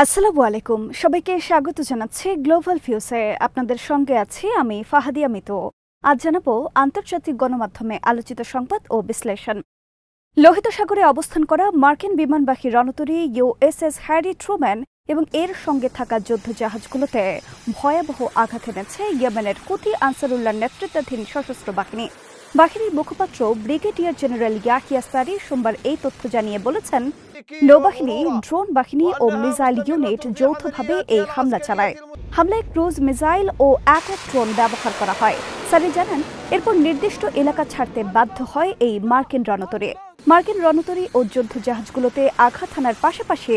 আসসালামু আলাইকুম, সবাইকে স্বাগত জানাচ্ছি গ্লোবাল ভিউসে। আপনাদের সঙ্গে আছি আমি ফাহাদিয়া মিতু। আজ জানাবো আন্তর্জাতিক গণমাধ্যমে আলোচিত সংবাদ ও বিশ্লেষণ। লোহিত সাগরে অবস্থান করা মার্কিন বিমানবাহী রণতরী ইউএসএস হ্যারি ট্রুম্যান এবং এর সঙ্গে থাকা যুদ্ধ জাহাজগুলোতে ভয়াবহ আঘাত এনেছে ইয়েমেনের হুথি আনসারুল্লাহর নেতৃত্বাধীন সশস্ত্র বাহিনী। বাহিনীর মুখপাত্র ব্রিগেডিয়ার জেনারেল ইয়াহিয়া সারি সোমবার এই তথ্য জানিয়ে বলেছেন, নৌবাহিনী, ড্রোন বাহিনী ও মিসাইল ইউনিট যৌথভাবে এই হামলা চালায়। হামলায় ক্রুজ মিসাইল ও অ্যাটাক ড্রোন ব্যবহার করা হয়। সারি জানান, এরপর নির্দিষ্ট এলাকা ছাড়তে বাধ্য হয় এই মার্কিন রণতরী। মার্কিন রণতরী ও যুদ্ধ জাহাজগুলোতে আঘাত হানার পাশাপাশি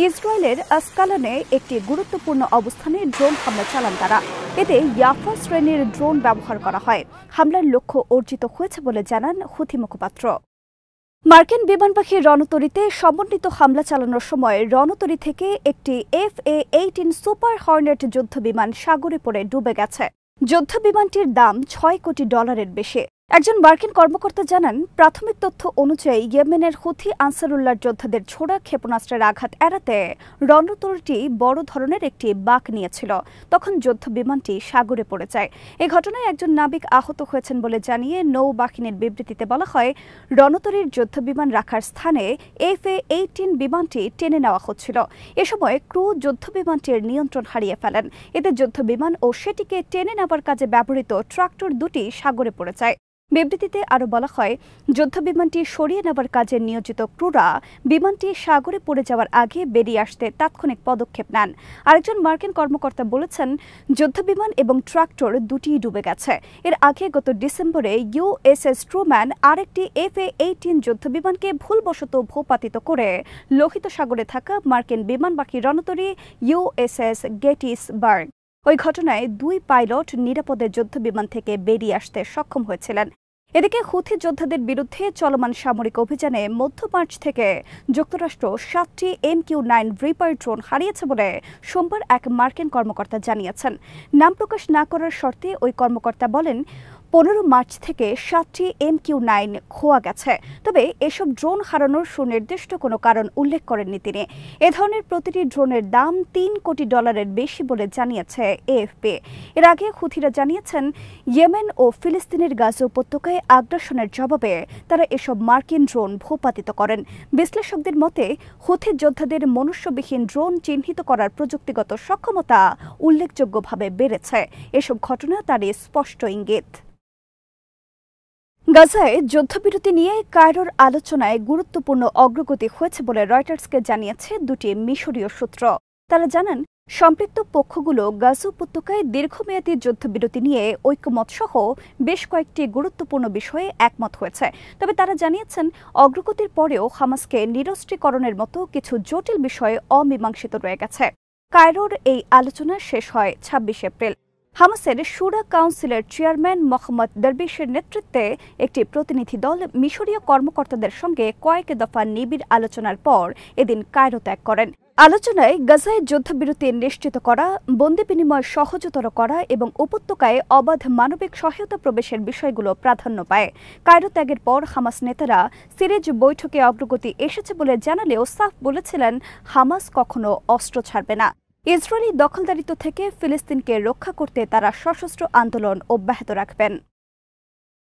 ইসরায়েলের আসকালানে একটি গুরুত্বপূর্ণ অবস্থানে ড্রোন হামলা চালান তারা। এতে ইয়াফা শ্রেণীর ড্রোন ব্যবহার করা হয়। হামলার লক্ষ্য অর্জিত হয়েছে বলে জানান হুথি মুখপাত্র। মার্কিন বিমানবাহী রণতরীতে সমন্বিত হামলা চালানোর সময় রণতরী থেকে একটি FA-18 সুপার হর্নেট যুদ্ধবিমান সাগরে পড়ে ডুবে গেছে। যুদ্ধবিমানটির দাম $6 কোটি বেশি। একজন মার্কিন কর্মকর্তা জানান, প্রাথমিক তথ্য অনুযায়ী ইয়েমেনের হুথি আনসারুল্লাহর যোদ্ধাদের ছোড়া ক্ষেপণাস্ত্রের আঘাত এড়াতে রণতরীটি বড় ধরনের একটি বাঁক নিয়েছিল। তখন যুদ্ধবিমানটি সাগরে পড়ে যায়। এ ঘটনায় একজন নাবিক আহত হয়েছেন বলে জানিয়ে নৌবাহিনীর বিবৃতিতে বলা হয়, রণতরীর যুদ্ধবিমান রাখার স্থানে FA-18 বিমানটি টেনে নেওয়া হচ্ছিল। এ সময় ক্রু যুদ্ধবিমানটির নিয়ন্ত্রণ হারিয়ে ফেলেন। এতে যুদ্ধবিমান ও সেটিকে টেনে নেওয়ার কাজে ব্যবহৃত ট্রাক্টর দুটি সাগরে পড়ে যায়। বিবৃতিতে আরও বলা হয়, যুদ্ধবিমানটি সরিয়ে নেওয়ার কাজে নিয়োজিত ক্রুরা বিমানটি সাগরে পড়ে যাওয়ার আগে বেরিয়ে আসতে তাৎক্ষণিক পদক্ষেপ নেন। আরেকজন মার্কিন কর্মকর্তা বলেছেন, যুদ্ধবিমান এবং ট্রাক্টর দুটিই ডুবে গেছে। এর আগে গত ডিসেম্বরে ইউএসএস ট্রুম্যান আরেকটি FA-18 যুদ্ধবিমানকে ভুলবশত ভূপাতিত করে লোহিত সাগরে থাকা মার্কিন বিমানবাহী রণতরী USS গেটিসবার্গ। ওই ঘটনায় 2 পাইলট নিরাপদে যুদ্ধবিমান থেকে বেরিয়ে আসতে সক্ষম হয়েছিলেন। এদিকে হুথি যোদ্ধাদের বিরুদ্ধে চলমান সামরিক অভিযানে মধ্য মার্চ থেকে যুক্তরাষ্ট্র 7টি MQ-9 রিপার ড্রোন হারিয়েছে বলে সোমবার এক মার্কিন কর্মকর্তা জানিয়েছেন। নাম প্রকাশ না করার শর্তে ওই কর্মকর্তা বলেন, 15 মার্চ থেকে 7টি MQ-9 খোয়া গেছে। তবে এসব ড্রোন হারানোর সুনির্দিষ্ট কোনো কারণ উল্লেখ করেননি তিনি। এ ধরনের প্রতিটি ড্রোনের দাম $3 কোটি বেশি বলে জানিয়েছে AFP। এর আগে হুথিরা জানিয়েছেন, ইয়েমেন ও ফিলিস্তিনের গাজা উপত্যকায় আগ্রাসনের জবাবে তারা এসব মার্কিন ড্রোন ভূপাতিত করেন। বিশ্লেষকদের মতে, হুথি যোদ্ধাদের মনুষ্যবিহীন ড্রোন চিহ্নিত করার প্রযুক্তিগত সক্ষমতা উল্লেখযোগ্যভাবে বেড়েছে। এসব ঘটনা তারই স্পষ্ট ইঙ্গিত। গাজায় যুদ্ধবিরতি নিয়ে কায়রোর আলোচনায় গুরুত্বপূর্ণ অগ্রগতি হয়েছে বলে রয়টার্সকে জানিয়েছে দুটি মিশরীয় সূত্র। তারা জানান, সম্পৃক্ত পক্ষগুলো গাজা উপত্যকায় দীর্ঘমেয়াদী যুদ্ধবিরতি নিয়ে ঐক্যমত সহ বেশ কয়েকটি গুরুত্বপূর্ণ বিষয়ে একমত হয়েছে। তবে তারা জানিয়েছেন, অগ্রগতির পরেও হামাসকে নিরস্ত্রীকরণের মতো কিছু জটিল বিষয়ে অমীমাংসিত রয়ে গেছে। কায়রোর এই আলোচনা শেষ হয় 26 এপ্রিল। হামাসের শুরা কাউন্সিলের চেয়ারম্যান মোহাম্মদ দরবিশের নেতৃত্বে একটি প্রতিনিধি দল মিশরীয় কর্মকর্তাদের সঙ্গে কয়েক দফা নিবিড় আলোচনার পর এদিন কায়রো ত্যাগ করেন। আলোচনায় গাজায় যুদ্ধবিরতি নিশ্চিত করা, বন্দি বিনিময় সহজতর করা এবং উপত্যকায় অবাধ মানবিক সহায়তা প্রবেশের বিষয়গুলো প্রাধান্য পায়। কায়রো ত্যাগের পর হামাস নেতারা সিরিজ বৈঠকে অগ্রগতি এসেছে বলে জানালেও সাফ বলেছিলেন, হামাস কখনো অস্ত্র ছাড়বে না। ইসরায়েলি দখলদারিত্ব থেকে ফিলিস্তিনকে রক্ষা করতে তারা সশস্ত্র আন্দোলন অব্যাহত রাখবেন।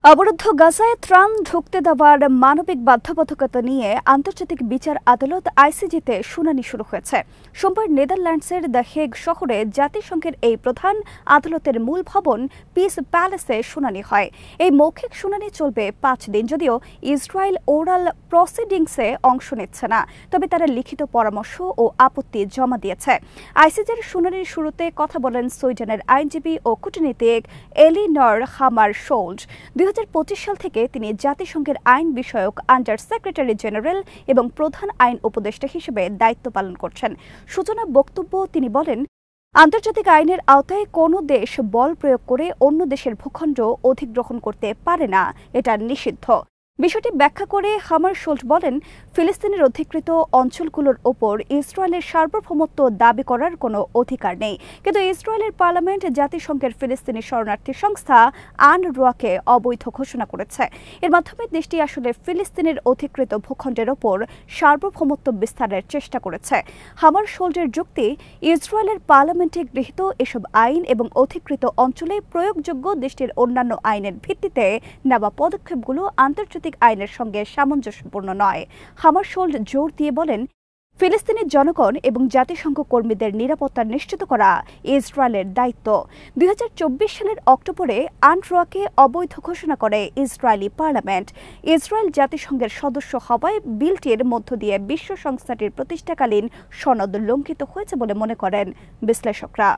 অবরুদ্ধ গাজায় ত্রাণ ঢুকতে দেওয়ার মানবিক বাধ্যবাধকতা নিয়ে আন্তর্জাতিক বিচার আদালত ICJতে শুনানি শুরু হয়েছে। সোমবার নেদারল্যান্ডসের দ্য হেগ শহরে জাতিসংঘের এই প্রধান আদালতের মূল ভবন পিস প্যালেসে শুনানি হয়। এই মৌখিক শুনানি চলবে 5 দিন। যদিও ইসরায়েল ওরাল প্রসিডিংসে অংশ নিচ্ছে না, তবে তারা লিখিত পরামর্শ ও আপত্তি জমা দিয়েছে। ICJের শুনানির শুরুতে কথা বলেন সুইডেনের আইনজীবী ও কূটনীতিক এলিনর হামার শোল্ড। 2025 সাল থেকে তিনি জাতিসংঘের আইন বিষয়ক আন্ডার সেক্রেটারি জেনারেল এবং প্রধান আইন উপদেষ্টা হিসেবে দায়িত্ব পালন করছেন। সূচনা বক্তব্য তিনি বলেন, আন্তর্জাতিক আইনের আওতায় কোনো দেশ বল প্রয়োগ করে অন্য দেশের ভূখণ্ড অধিগ্রহণ করতে পারে না, এটা নিষিদ্ধ। বিষয়টি ব্যাখ্যা করে হামারশোল্ড বলেন, ফিলিস্তিনের অধিকৃত অঞ্চলগুলোর ওপর ইসরায়েলের সার্বভৌমত্ব দাবি করার কোনো অধিকার নেই, কিন্তু ইসরায়েলের পার্লামেন্ট জাতিসংঘের ফিলিস্তিনি শরণার্থী সংস্থা আনরুয়াকে অবৈধ ঘোষণা করেছে। এর মাধ্যমে দেশটি আসলে ফিলিস্তিনের অধিকৃত ভূখণ্ডের ওপর সার্বভৌমত্ব বিস্তারের চেষ্টা করেছে। হামারশোল্ডের যুক্তি, ইসরায়েলের পার্লামেন্টে গৃহীত এসব আইন এবং অধিকৃত অঞ্চলে প্রয়োগযোগ্য দেশটির অন্যান্য আইনের ভিত্তিতে নেওয়া পদক্ষেপগুলো আন্তর্জাতিক আইনের সঙ্গে সামঞ্জস্যপূর্ণ নয়। হামারশোল্ড জোর দিয়ে বলেন, ফিলিস্তিনি জনগণ এবং জাতিসংঘ কর্মীদের নিরাপত্তা নিশ্চিত করা ইসরায়েলের দায়িত্ব। 2024 সালের অক্টোবরে আনরুয়াকে অবৈধ ঘোষণা করে ইসরায়েলি পার্লামেন্ট। ইসরায়েল জাতিসংঘের সদস্য হওয়ায় বিলটির মধ্য দিয়ে বিশ্ব সংস্থাটির প্রতিষ্ঠাকালীন সনদ লঙ্ঘিত হয়েছে বলে মনে করেন বিশ্লেষকরা।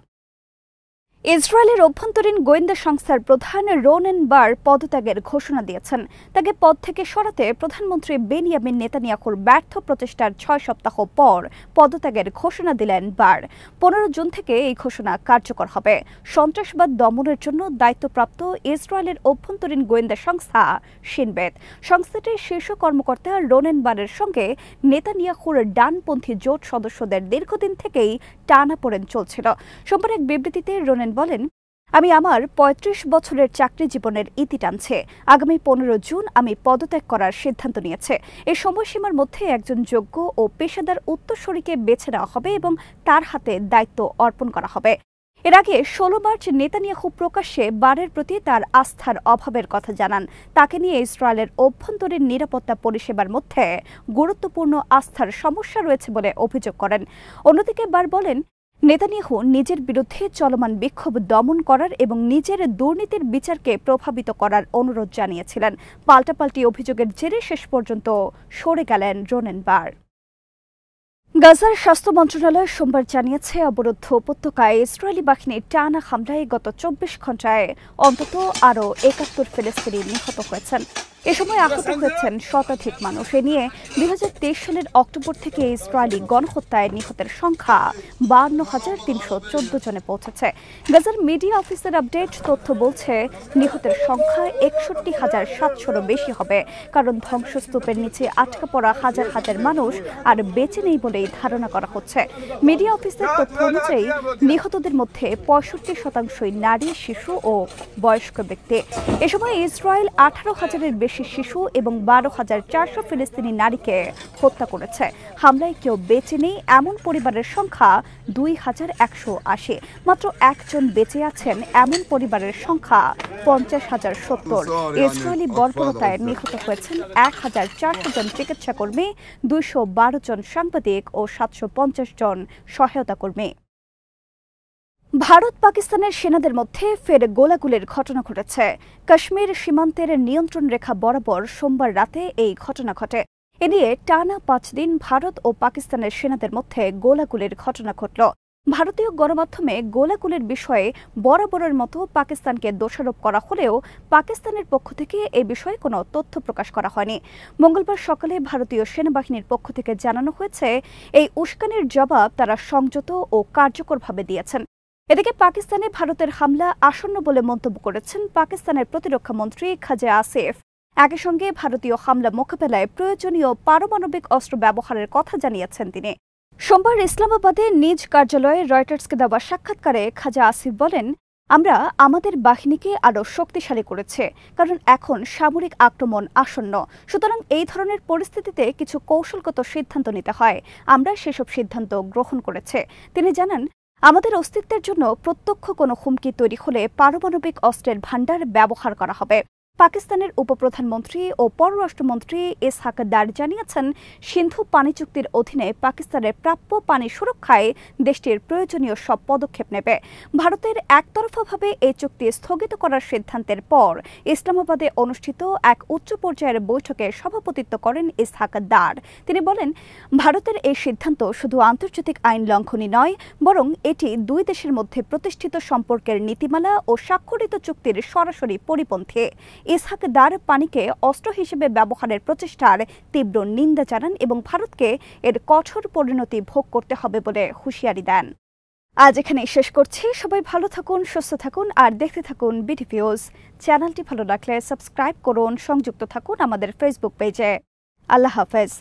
ইসরায়েলের অভ্যন্তরীণ গোয়েন্দা সংস্থার প্রধান রোনেন বার পদত্যাগের ঘোষণা দিয়েছেন। তাকে পদ থেকে সরাতে প্রধানমন্ত্রী বেনিয়ামিন নেতানিয়াহুর ব্যর্থ প্রচেষ্টার 6 সপ্তাহ পর পদত্যাগের ঘোষণা দিলেন বার। 15 জুন থেকে এই ঘোষণা কার্যকর হবে। সন্ত্রাসবাদ দমনের জন্য দায়িত্বপ্রাপ্ত ইসরায়েলের অভ্যন্তরীণ গোয়েন্দা সংস্থা শিনবেত। সংস্থাটির শীর্ষ কর্মকর্তা রোনেন বারের সঙ্গে নেতানিয়াহুর ডানপন্থী জোট সদস্যদের দীর্ঘদিন থেকেই টানাপোড়েন চলছিল। সোমবার এক বিবৃতিতে রোনেন বলেন, আমি আমার 35 বছরের চাকরি জীবনের ইতি টানছে। আগামী 15 জুন আমি পদত্যাগ করার সিদ্ধান্ত নিয়েছে। এই সময়সীমার মধ্যে একজন যোগ্য ও পেশাদার উত্তরসূরিকে বেছে নেওয়া হবে এবং তার হাতে দায়িত্ব অর্পণ করা হবে। এর আগে 16 মার্চ নেতানিয়াহু প্রকাশ্যে বারের প্রতি তার আস্থার অভাবের কথা জানান। তাকে নিয়ে ইসরায়েলের অভ্যন্তরীণ নিরাপত্তা পরিষেবার মধ্যে গুরুত্বপূর্ণ আস্থার সমস্যা রয়েছে বলে অভিযোগ করেন। অন্যদিকে বার বলেন, নেতানিয়াহু নিজের বিরুদ্ধে চলমান বিক্ষোভ দমন করার এবং নিজের দুর্নীতির বিচারকে প্রভাবিত করার অনুরোধ জানিয়েছিলেন। পাল্টাপাল্টি অভিযোগের জেরে শেষ পর্যন্ত সরে গেলেন রোনেন বার। গাজার স্বাস্থ্য মন্ত্রণালয় সোমবার জানিয়েছে, অবরুদ্ধ উপত্যকায় ইসরায়েলি বাহিনীর টানা হামলায় গত 24 ঘণ্টায় অন্তত আরও 71 ফিলিস্তিনি নিহত হয়েছেন। এ সময় আহত হয়েছেন শতাধিক মানুষ। এ নিয়ে 2023 সালের অক্টোবর থেকে ইসরায়েলি গণহত্যায় নিহতের সংখ্যা 52,314 জনে পৌঁছেছে। গাজার মিডিয়া অফিসের আপডেট তথ্য বলছে, নিহতের সংখ্যা 61,700-রও বেশি হবে, কারণ ধ্বংসস্তূপের নিচে আটকা পড়া হাজার হাজার মানুষ আর বেঁচে নেই বলেই ধারণা করা হচ্ছে। মিডিয়া অফিসের তথ্য অনুযায়ী নিহতদের মধ্যে 65% নারী, শিশু ও বয়স্ক ব্যক্তি। এ সময় ইসরায়েল 18,000-এর বেশি শিশু এবং 12,400 ফিলিস্তিনি নারীকে হত্যা করেছে। হামলায় কেউ বেঁচে নেই এমন পরিবারের সংখ্যা 2,180। মাত্র একজন বেঁচে আছেন এমন পরিবারের সংখ্যা 50,070। ইসরায়েলি বর্বরতায় নিহত হয়েছেন 1,400 জন চিকিৎসাকর্মী, 212 জন সাংবাদিক ও 750 জন সহায়তা কর্মী। ভারত পাকিস্তানের সেনাদের মধ্যে ফের গোলাগুলির ঘটনা ঘটেছে। কাশ্মীর সীমান্তের নিয়ন্ত্রণ রেখা বরাবর সোমবার রাতে এই ঘটনা ঘটে। এ নিয়ে টানা 5 দিন ভারত ও পাকিস্তানের সেনাদের মধ্যে গোলাগুলির ঘটনা ঘটল। ভারতীয় গণমাধ্যমে গোলাগুলির বিষয়ে বরাবরের মতো পাকিস্তানকে দোষারোপ করা হলেও পাকিস্তানের পক্ষ থেকে এ বিষয়ে কোনো তথ্য প্রকাশ করা হয়নি। মঙ্গলবার সকালে ভারতীয় সেনাবাহিনীর পক্ষ থেকে জানানো হয়েছে, এই উস্কানির জবাব তারা সংযত ও কার্যকরভাবে দিয়েছেন। এদিকে পাকিস্তানে ভারতের হামলা আসন্ন বলে মন্তব্য করেছেন পাকিস্তানের প্রতিরক্ষা মন্ত্রী খাজা আসিফ। একই সঙ্গে ভারতীয় হামলা মোকাবেলায় প্রয়োজনীয় পারমাণবিক অস্ত্র ব্যবহারের কথা জানিয়েছেন তিনি। সোমবার ইসলামাবাদে নিজ কার্যালয়ে রয়টার্সকে দেওয়া সাক্ষাৎকারে খাজা আসিফ বলেন, আমরা আমাদের বাহিনীকে আরও শক্তিশালী করেছে, কারণ এখন সামরিক আক্রমণ আসন্ন। সুতরাং এই ধরনের পরিস্থিতিতে কিছু কৌশলগত সিদ্ধান্ত নিতে হয়। আমরা সেসব সিদ্ধান্ত গ্রহণ করেছে। তিনি জানান, আমাদের অস্তিত্বের জন্য প্রত্যক্ষ কোনো হুমকি তৈরি হলে পারমাণবিক অস্ত্রের ভাণ্ডার ব্যবহার করা হবে। পাকিস্তানের উপপ্রধানমন্ত্রী ও পররাষ্ট্রমন্ত্রী ইসহাক দার জানিয়েছেন, সিন্ধু পানি চুক্তির অধীনে পাকিস্তানের প্রাপ্য পানি সুরক্ষায় দেশটির প্রয়োজনীয় সব পদক্ষেপ নেবে। ভারতের একতরফাভাবে এই চুক্তি স্থগিত করার সিদ্ধান্তের পর ইসলামাবাদে অনুষ্ঠিত এক উচ্চ পর্যায়ের বৈঠকে সভাপতিত্ব করেন ইসহাক দার। তিনি বলেন, ভারতের এই সিদ্ধান্ত শুধু আন্তর্জাতিক আইন লঙ্ঘনই নয়, বরং এটি দুই দেশের মধ্যে প্রতিষ্ঠিত সম্পর্কের নীতিমালা ও স্বাক্ষরিত চুক্তির সরাসরি পরিপন্থী। ইসহাক দার পানিকে অস্ত্র হিসেবে ব্যবহারের প্রচেষ্টার তীব্র নিন্দা জানান এবং ভারতকে এর কঠোর পরিণতি ভোগ করতে হবে বলে হুঁশিয়ারি দেন। আজ এখানেই শেষ করছি। সবাই ভালো থাকুন, সুস্থ থাকুন আর দেখতে থাকুন বিডি ভিউজ। চ্যানেলটি ভালো লাগলে সাবস্ক্রাইব করুন, সংযুক্ত থাকুন আমাদের ফেসবুক পেজে। আল্লাহ হাফেজ।